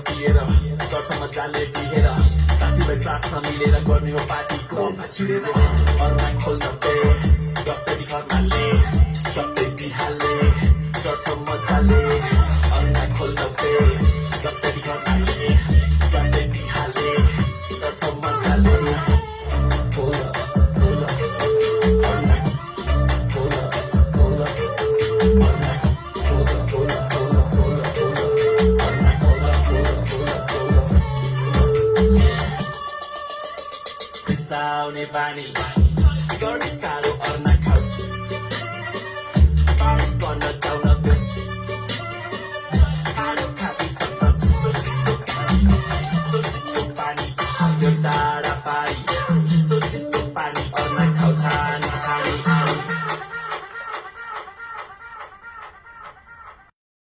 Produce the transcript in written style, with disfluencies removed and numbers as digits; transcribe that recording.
पिएर चर्छ मजाले पिहेर साथीलाई साथमा मिलेर गर्ने हो पार्टीको छिरेर अरूलाई खोल्न पे जस्तै घरनाले सबै बिहाले चर्छ मजाले अरूलाई खोल्न पे जस्तै घरनाले सबै बिहाले चर्छ मजाले Saune bani, गर्ने साह्रो अर्ना खाऊ पानी गर्न जाउन